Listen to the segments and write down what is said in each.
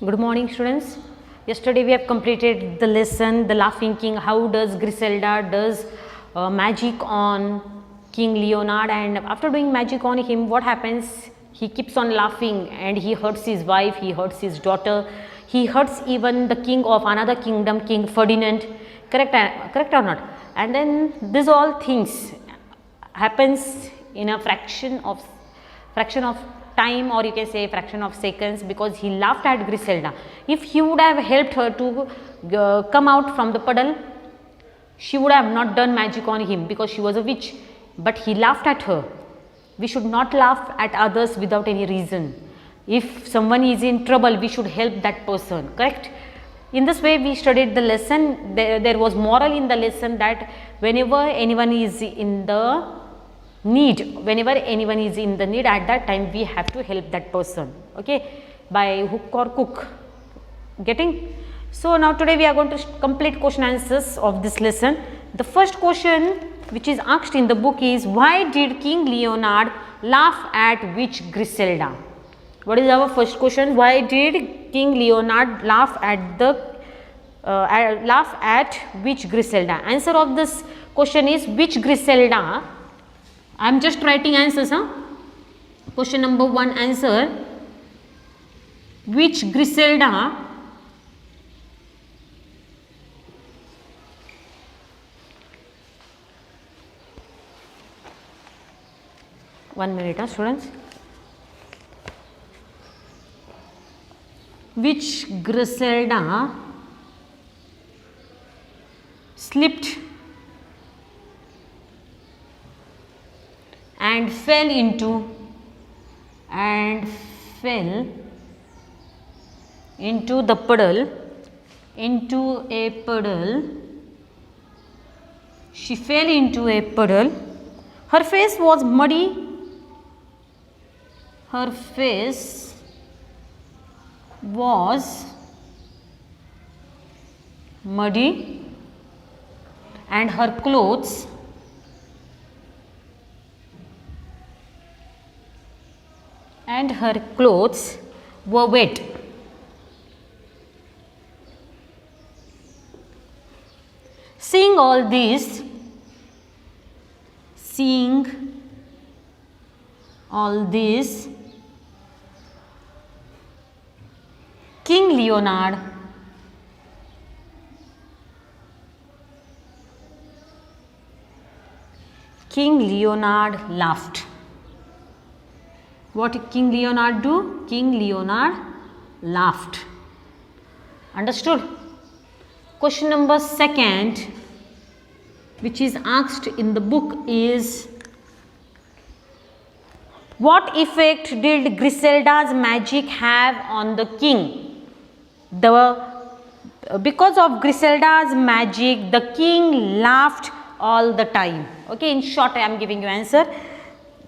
Good morning, students. Yesterday we have completed the lesson The Laughing King. How does Griselda does magic on King Leonard, and after doing magic on him, what happens? He keeps on laughing and he hurts his wife, he hurts his daughter, he hurts even the king of another kingdom, King Ferdinand. Correct or not? And then these all things happens in a fraction of time, or you can say fraction of seconds, because he laughed at Griselda. If he would have helped her to come out from the puddle, she would have not done magic on him because she was a witch, but he laughed at her. We should not laugh at others without any reason. If someone is in trouble, we should help that person, correct? In this way we studied the lesson. There was moral in the lesson that whenever anyone is in the need, at that time we have to help that person, okay, by hook or crook. Getting? So now today we are going to complete question answers of this lesson. The first question which is asked in the book is, why did King Leonard laugh at witch Griselda? What is our first question? Why did King Leonard laugh at witch Griselda? Answer of this question is witch Griselda. I am just writing answers. Question number 1 answer, witch Griselda one minute, students. Witch Griselda slipped and fell into the puddle, She fell into a puddle. Her face was muddy. And her clothes were wet. Seeing all this, King Leonard laughed. What did King Leonard do? King Leonard laughed. Understood? Question number 2, which is asked in the book, is, what effect did Griselda's magic have on the king? Because of Griselda's magic, the king laughed all the time. Okay, in short I am giving you answer.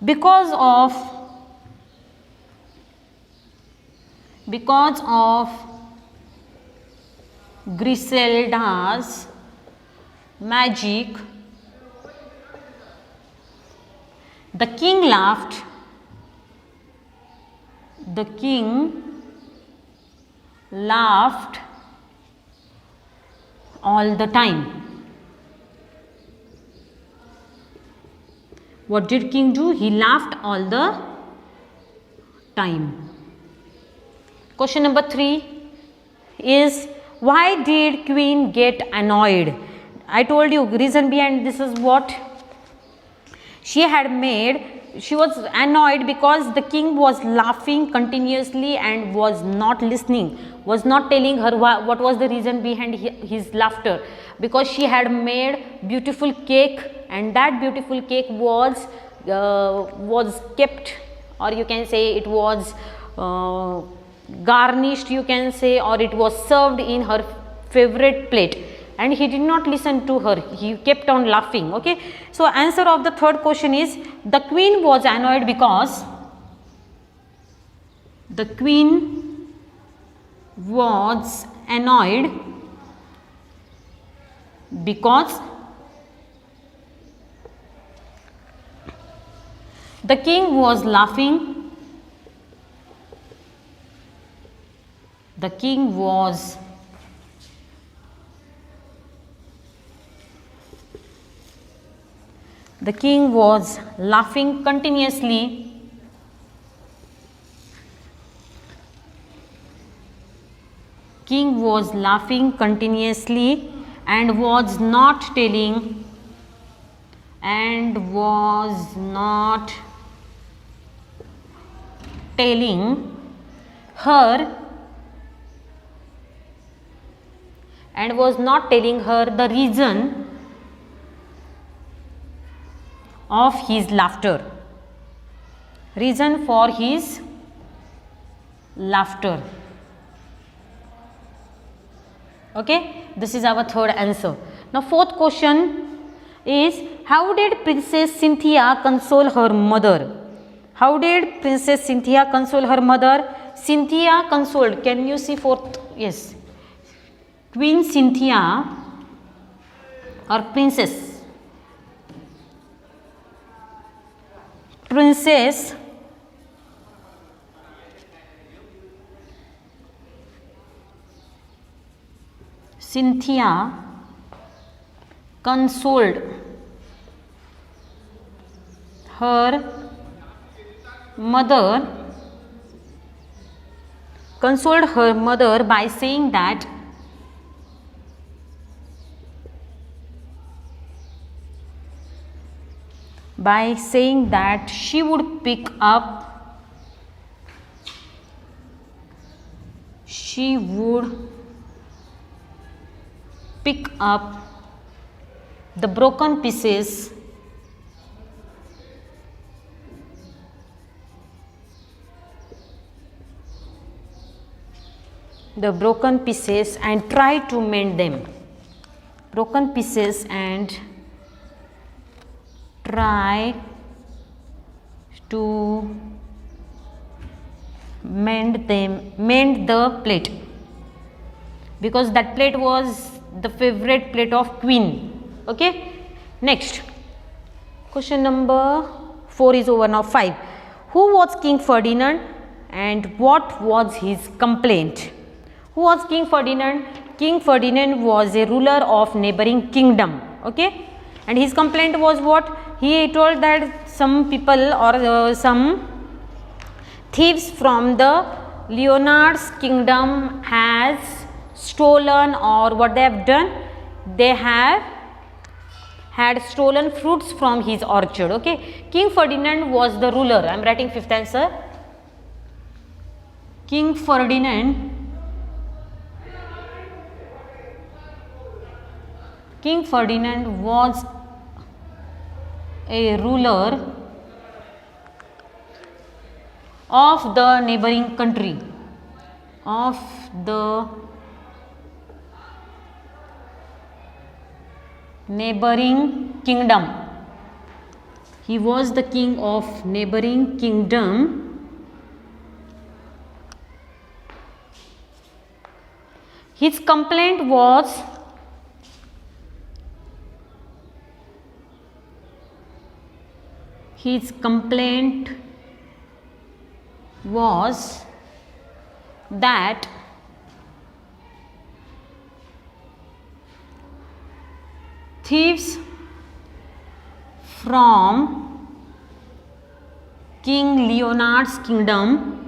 Because of Griselda's magic, the king laughed all the time. What did king do? He laughed all the time. Question number 3 is, why did queen get annoyed? I told you reason behind this is what she had made. She was annoyed because the king was laughing continuously and was not listening, was not telling her what was the reason behind his laughter. Because she had made beautiful cake, and that beautiful cake was kept, or you can say it was garnished, you can say, or it was served in her favorite plate, and he did not listen to her. He kept on laughing. Okay, so answer of the third question is, the queen was annoyed because the king was laughing The king was laughing continuously and was not telling her the reason of his laughter. Reason for his laughter. Okay, this is our third answer. Now fourth question is, how did Princess Cynthia console her mother? How did Princess Cynthia console her mother? Cynthia consoled. Can you see fourth? Yes. Queen Cynthia or Princess Cynthia consoled her mother by saying that she would pick up the broken pieces and try to mend them. Try to mend the plate, because that plate was the favorite plate of queen. Okay, next question number 4 is over. Now 5. Who was King Ferdinand and what was his complaint? Who was King Ferdinand? King Ferdinand was a ruler of neighboring kingdom. Okay, and his complaint was what? He told that some people or some thieves from the Leonard's kingdom has stolen, or what they have done, they have had stolen fruits from his orchard. Okay, King Ferdinand was the ruler. I am writing fifth answer. King Ferdinand was a ruler of the neighboring country, neighboring kingdom. He was the king of neighboring kingdom. His complaint was that thieves from King Leonard's kingdom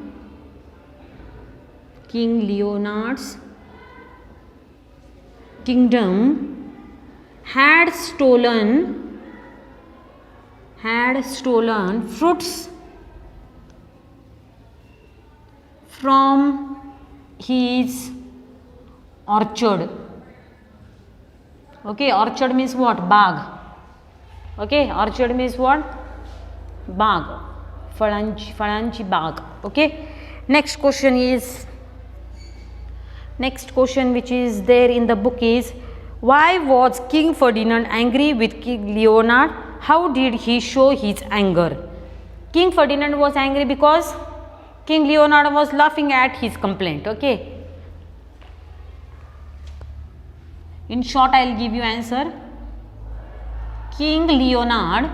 had stolen fruits from his orchard. Okay, orchard means what? Bagh. Okay, orchard means what? Bagh. Falanchi bagh. Okay, next question which is there in the book is, why was King Ferdinand angry with King Leonard? How did he show his anger? King Ferdinand was angry because King Leonard was laughing at his complaint. Okay, in short I will give you answer. King Leonard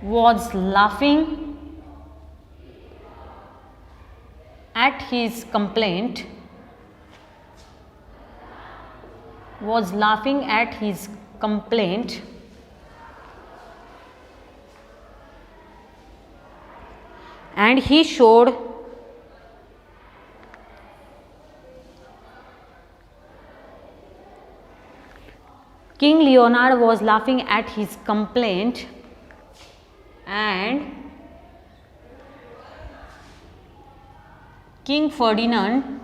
was laughing at his complaint, was laughing at his complaint, and he showed King Leonard was laughing at his complaint, and King Ferdinand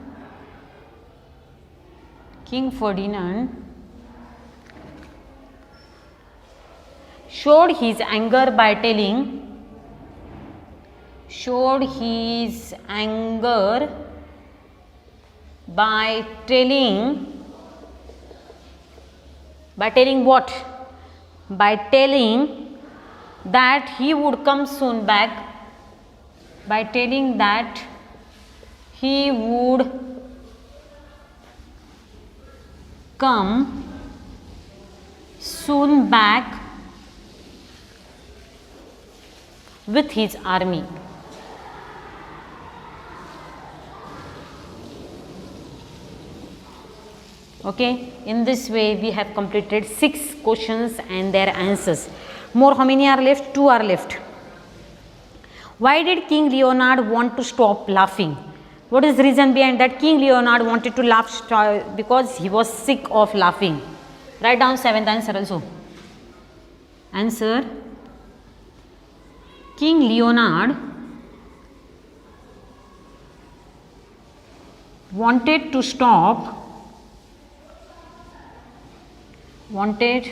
showed his anger by telling what? By telling that he would come soon back. By telling that he would come soon back with his army. Okay, in this way we have completed 6 questions and their answers. More, how many are left? 2 are left. Why did King Leonard want to stop laughing? What is the reason behind that? King Leonard wanted to laugh because he was sick of laughing. Write down 7th answer also. Answer: King Leonard wanted to stop laughing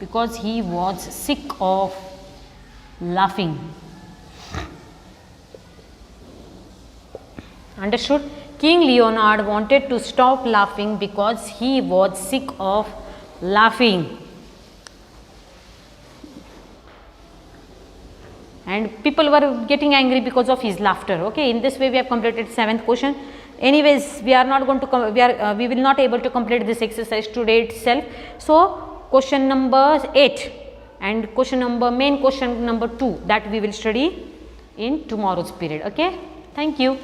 because he was sick of laughing. Understood? King Leonard wanted to stop laughing because he was sick of laughing. And people were getting angry because of his laughter. Okay, in this way we have completed 7th question. Anyways, we are not going to we will not able to complete this exercise today itself. So question number 8 and main question number 2, that we will study in tomorrow's period. Okay, thank you.